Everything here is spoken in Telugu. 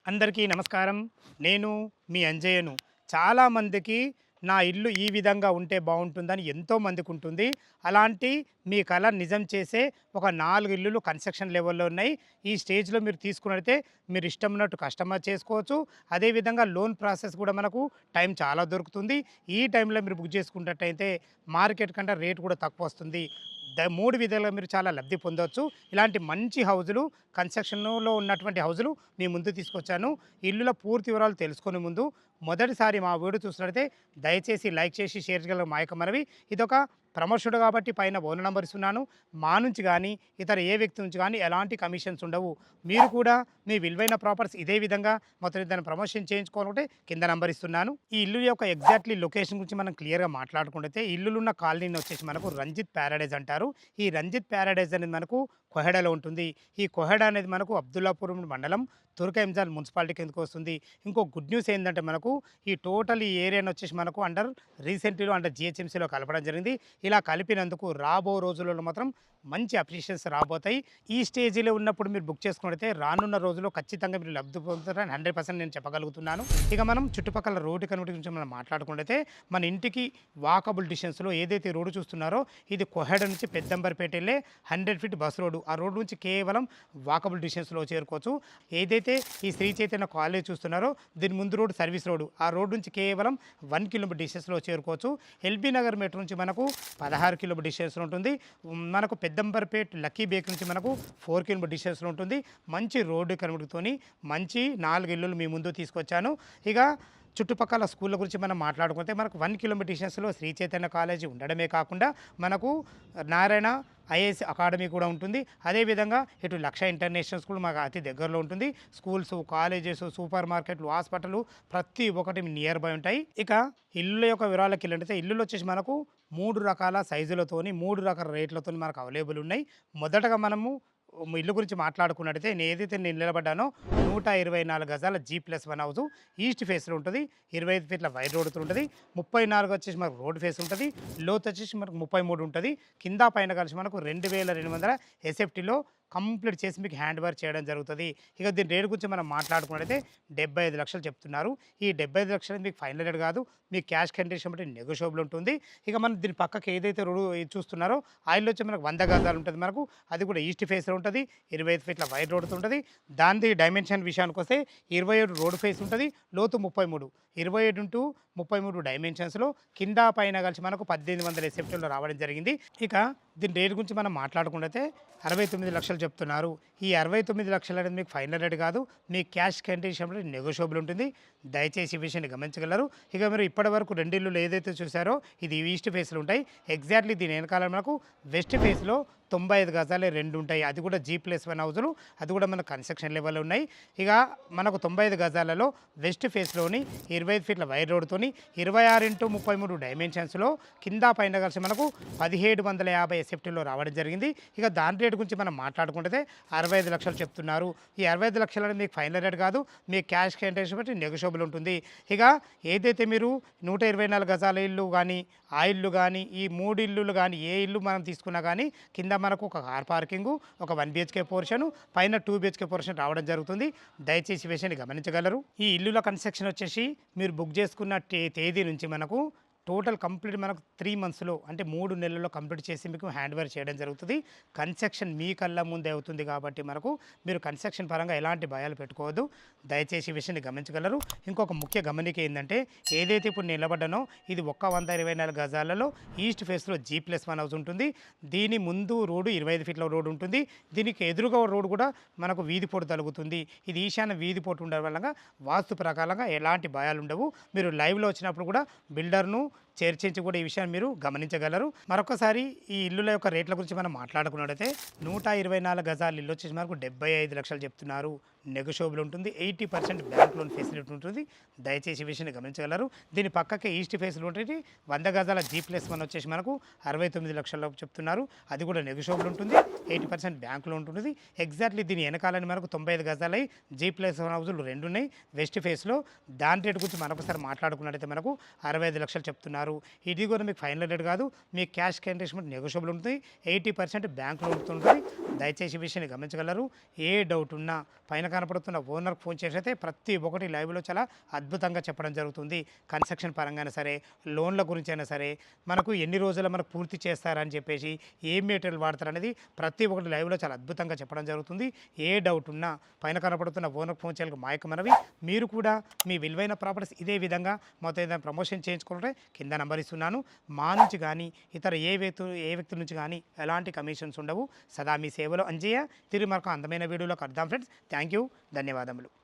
అందరికీ నమస్కారం. నేను మీ అంజయ్యను. చాలామందికి నా ఇల్లు ఈ విధంగా ఉంటే బావుంటుందని ఎంతోమందికి ఉంటుంది. అలాంటి మీ కల నిజం చేసే ఒక 4 ఇల్లులు కన్‌స్ట్రక్షన్ లెవెల్‌లో ఉన్నాయి. ఈ స్టేజ్‌లో మీరు తీసుకున్నట్టయితే మీరు ఇష్టం ఉన్నట్టు కస్టమైజ్ చేసుకోవచ్చు. అదేవిధంగా లోన్ ప్రాసెస్ కూడా మనకు టైం చాలా దొరుకుతుంది. ఈ టైంలో మీరు బుక్ చేసుకున్నట్టయితే మార్కెట్ కంటే రేట్ కూడా తక్కువొస్తుంది. 3 విధాలుగా మీరు చాలా లబ్ధి పొందవచ్చు. ఇలాంటి మంచి హౌజులు కన్‌స్ట్రక్షన్‌లో ఉన్నటువంటి హౌజులు మీ ముందుకు తీసుకొచ్చాను. ఇల్లుల పూర్తి వివరాలు తెలుసుకునే ముందు మొదటిసారి మా వీడియో చూసినట్లయితే దయచేసి లైక్ చేసి షేర్ చేయగల మా యొక్క మనవి. ఇదొక ప్రమోషన్ కాబట్టి పైన ఫోన్ నంబర్ ఇస్తున్నాను. మా నుంచి గానీ, ఇతర ఏ వ్యక్తి నుంచి గానీ ఎలాంటి కమిషన్స్ ఉండవు. మీరు కూడా మీ విలువైన ప్రాపర్టీస్ ఇదే విధంగా మొత్తం దాన్ని ప్రమోషన్ చేయించుకోవాలంటే కింద నంబర్ ఇస్తున్నాను. ఈ ఇల్లు యొక్క ఎగ్జాక్ట్‌లీ లొకేషన్ గురించి మనం క్లియర్‌గా మాట్లాడుకుంటే ఇల్లులున్న కాలనీని వచ్చేసి మనకు రంజిత్ ప్యారడైజ్ అంటారు. ఈ రంజిత్ ప్యారడైజ్ అనేది మనకు కొహెడాలో ఉంటుంది. ఈ కొహెడా అనేది మనకు అబ్దుల్లాపూర్ మండలం తుర్కయంజాల్ మున్సిపాలిటీ కిందకు వస్తుంది. ఇంకో గుడ్ న్యూస్ ఏందంటే మనకు ఈ టోటల్ ఈ ఏరియాని వచ్చేసి మనకు రీసెంట్‌లో జీహెచ్ఎంసీలో కలపడం జరిగింది. ఇలా కలిపినందుకు రాబో రోజులలో మాత్రం మంచి అప్రిషియేషన్స్ రాబోతాయి. ఈ స్టేజ్‌లో ఉన్నప్పుడు మీరు బుక్ చేసుకున్నట్టయితే రానున్న రోజుల్లో ఖచ్చితంగా మీరు లబ్ధి పొందుతారని 100% నేను చెప్పగలుగుతున్నాను. ఇక మనం చుట్టుపక్కల రోడ్డు కనెక్టివిటీ గురించి మనం మాట్లాడుకున్నట్టయితే మన ఇంటికి వాకబుల్ డిస్టెన్స్‌లో ఏదైతే రోడ్డు చూస్తున్నారో ఇది కొహెడ నుంచి పెద్దంబర్పేట వెళ్ళే 100 ఫీట్ బస్ రోడ్డు. ఆ రోడ్డు నుంచి కేవలం వాకబుల్ డిస్టెన్స్‌లో చేరుకోవచ్చు. ఏదైతే ఈ శ్రీ చైతన్య కాలేజ్ చూస్తున్నారో దీని ముందు రోడ్డు సర్వీస్ రోడ్డు. ఆ రోడ్డు నుంచి కేవలం 1 కిలోమీటర్ డిస్టెన్స్‌లో చేరుకోవచ్చు. ఎల్బీ నగర్ మెట్రో నుంచి మనకు 16 కిలోమీటర్ డిస్టెన్స్‌లో ఉంటుంది. మనకు పెద్దంబర్పేట్ లక్కీ బేక్ నుంచి మనకు 4 కిలోమీటర్ డిస్టెన్స్‌లో ఉంటుంది. మంచి రోడ్డు కనెక్టివిటీతోని మంచి 4 ఇల్లులు మీ ముందు తీసుకొచ్చాను. ఇక చుట్టుపక్కల స్కూళ్ళ గురించి మనం మాట్లాడుకుంటే మనకు 1 కిలోమీటర్ డిస్టెన్స్‌లో శ్రీ చైతన్య కాలేజీ ఉండడమే కాకుండా మనకు నారాయణ ఐఏఎస్ అకాడమీ కూడా ఉంటుంది. అదేవిధంగా ఇటు లక్ష ఇంటర్నేషనల్ స్కూల్ మాకు అతి దగ్గరలో ఉంటుంది. స్కూల్స్, కాలేజెస్, సూపర్ మార్కెట్లు, హాస్పిటల్ ప్రతి ఒక్కటి నియర్ బై ఉంటాయి. ఇక ఇల్లుల యొక్క వివరాలకు వెళ్ళినట్టయితే ఇల్లులు వచ్చేసి మనకు 3 రకాల సైజులతోని 3 రకాల రేట్లతోని మనకు అవైలబుల్ ఉన్నాయి. మొదటగా మనము ఇల్లు గురించి మాట్లాడుకున్నట్టయితే నేను నిలబడ్డానో 124 గజాల G+1 హౌసు ఈస్ట్ ఫేస్లో ఉంటుంది. 25 ఫీట్ల వైడ్ రోడ్డుతో ఉంటుంది. 34 వచ్చేసి మనకు రోడ్ ఫేస్ ఉంటుంది. లోతు వచ్చేసి మనకు 33 ఉంటుంది. కింద పైన కలిసి మనకు 2200 ఎస్ఎఫ్టీలో కంప్లీట్ చేసి మీకు హ్యాండ్ ఓవర్ చేయడం జరుగుతుంది. ఇక దీని రేటు గురించి మనం మాట్లాడుకున్నట్టయితే 75 లక్షలు చెప్తున్నారు. ఈ 75 లక్షలు మీకు ఫైనల్ రేట్ కాదు. మీ క్యాష్ కండిషన్ బట్టి నెగోషియబుల్ ఉంటుంది. ఇక మనం దీని పక్కకి ఏదైతే రోడ్డు చూస్తున్నారో ఆయిల్ వచ్చి మనకు 100 గజాలు ఉంటుంది. మనకు అది కూడా ఈస్ట్ ఫేస్లో ఉంటుంది. 25 ఫీట్ల వైడ్ రోడ్డుతో ఉంటుంది. దాని డైమెన్షన్ విషయానికి వస్తే 27 రోడ్ ఫేస్ ఉంటుంది. లోతు 33. 27x33 డైమెన్షన్స్లో కింద పైన కలిసి మనకు 1800 ఎస్ఎఫ్టీలో రావడం జరిగింది. ఇక దీని రేటు గురించి మనం మాట్లాడుకుంటే 69 లక్షలు చెప్తున్నారు. ఈ 69 లక్షలు అనేది మీకు ఫైనల్ రేట్ కాదు. మీ క్యాష్ కండిషన్ నెగోషియబుల్ ఉంటుంది. దయచేసి ఈ విషయాన్ని గమనించగలరు. ఇక మీరు ఇప్పటివరకు 2 ఇల్లులు ఏదైతే చూసారో ఇది ఈస్ట్ ఫేస్లో ఉంటాయి. ఎగ్జాక్ట్లీ దీని వెనకాల మనకు వెస్ట్ ఫేస్లో 95 గజాలే 2 ఉంటాయి. అది కూడా G+1 హౌజులు. అది కూడా మన కన్స్ట్రక్షన్ లెవెల్లో ఉన్నాయి. ఇక మనకు 95 గజాలలో వెస్ట్ ఫేస్లోని 25 ఫీట్ల వైడ్ రోడ్డుతోని 26x33 డైమెన్షన్స్లో కింద పైన కలిసి మనకు 1750 ఎస్ఎఫ్టీలో రావడం జరిగింది. ఇక దాని రేటు గురించి మనం మాట్లాడుకుంటే 65 లక్షలు చెప్తున్నారు. ఈ 65 లక్షలు అనేది మీకు ఫైనల్ రేట్ కాదు. మీ క్యాష్ కండిషన్ బట్టి నెగోషియబుల్ ఉంటుంది. ఇక ఏదైతే మీరు 124 గజాల ఇల్లు కానీ ఆ ఇల్లు కానీ ఈ 3 ఇల్లులు కానీ ఏ ఇల్లు మనం తీసుకున్నా కానీ కింద మనకు ఒక కార్ పార్కింగు, ఒక 1 బిహెచ్కే పోర్షను, పైన 2 బిహెచ్కే పోర్షన్ రావడం జరుగుతుంది. దయచేసి ఈ విషయాన్ని గమనించగలరు. ఈ ఇల్లుల కన్స్ట్రక్షన్ వచ్చేసి మీరు బుక్ చేసుకున్న తేదీ నుంచి మనకు టోటల్ కంప్లీట్ మనకు 3 మంత్స్లో అంటే 3 నెలల్లో కంప్లీట్ చేసి మీకు హ్యాండ్ ఓవర్ చేయడం జరుగుతుంది. కన్స్ట్రక్షన్ మీ కళ్ళ ముందే అవుతుంది కాబట్టి మనకు మీరు కన్స్ట్రక్షన్ పరంగా ఎలాంటి భయాలు పెట్టుకోవద్దు. దయచేసి ఈ విషయాన్ని గమనించగలరు. ఇంకొక ముఖ్య గమనిక ఏంటంటే ఏదైతే ఇప్పుడు నిలబడ్డానో ఇది 124 గజాలలో ఈస్ట్ ఫేస్లో G+1 హౌస్ ఉంటుంది. దీని ముందు రోడ్డు 25 ఫీట్ల రోడ్డు ఉంటుంది. దీనికి ఎదురుగా రోడ్డు కూడా మనకు వీధి పోటు తగులుతుంది. ఇది ఈశాన్య వీధి పోటు ఉండడం వల్ల వాస్తు ప్రకారంగా ఎలాంటి భయాలు ఉండవు. మీరు లైవ్లో వచ్చినప్పుడు కూడా బిల్డర్ను చర్చించి కూడా ఈ విషయాన్ని మీరు గమనించగలరు. మరొకసారి ఈ ఇల్లుల యొక్క రేట్ల గురించి మనం మాట్లాడుకున్నట్టయితే 124 గజాల ఇల్లు వచ్చేసి మనకు 75 లక్షలు చెప్తున్నారు. నెగోషియబుల్ ఉంటుంది. 80% బ్యాంక్ లోన్ ఫెసిలిటీ ఉంటుంది. దయచేసి ఈ విషయాన్ని గమనించగలరు. దీని పక్కకే ఈస్ట్ ఫేస్లో ఉంటుంది 100 గజాల G+1 వచ్చేసి మనకు 69 లక్షల్లో చెప్తున్నారు. అది కూడా నెగోషియబుల్ ఉంటుంది. 80% బ్యాంక్ లోన్ ఉంటుంది. ఎగ్జాక్ట్లీ దీని వెనకాలని మనకు 95 గజాలై G+1 హౌజులు 2 ఉన్నాయి వెస్ట్ ఫేస్లో. దాని రేటు గురించి మరొకసారి మాట్లాడుకున్నట్టయితే మనకు 65 లక్షలు చెప్తున్నారు. ఇది కూడా మీకు ఫైనల్ రేట్ కాదు. మీ క్యాష్ కండిషన్ నెగోషియబుల్ ఉంటుంది. 80% బ్యాంక్ లోన్ ఉంటుంది. దయచేసి ఈ విషయాన్ని గమనించగలరు. ఏ డౌట్ ఉన్నా పైన కనపడుతున్న ఓనర్కి ఫోన్ చేసి అయితే ప్రతి ఒక్కటి లైవ్లో చాలా అద్భుతంగా చెప్పడం జరుగుతుంది. కన్స్ట్రక్షన్ పరంగానే సరే, లోన్ల గురించి అయినా సరే, మనకు ఎన్ని రోజుల్లో మనకు పూర్తి చేస్తారని చెప్పేసి, ఏ మెటీరియల్ వాడతారనేది ప్రతి ఒక్కటి లైవ్లో చాలా అద్భుతంగా చెప్పడం జరుగుతుంది. ఏ డౌట్ ఉన్నా పైన కనపడుతున్న ఓనర్కి ఫోన్ చేయాలి మా యొక్క మనవి. మీరు కూడా మీ విలువైన ప్రాపర్టీస్ ఇదే విధంగా మొత్తం ఏదైనా ప్రమోషన్ చేయించుకుంటే కింద నంబర్ ఇస్తున్నాను. మా నుంచి కానీ ఇతర ఏ వ్యక్తుల నుంచి కానీ ఎలాంటి కమిషన్స్ ఉండవు. సదా మీ సేవలో అంజయ్య. తిరిగి మరొక అందమైన వీడియోలో కలుద్దాం ఫ్రెండ్స్. Thank you. ధన్యవాదములు.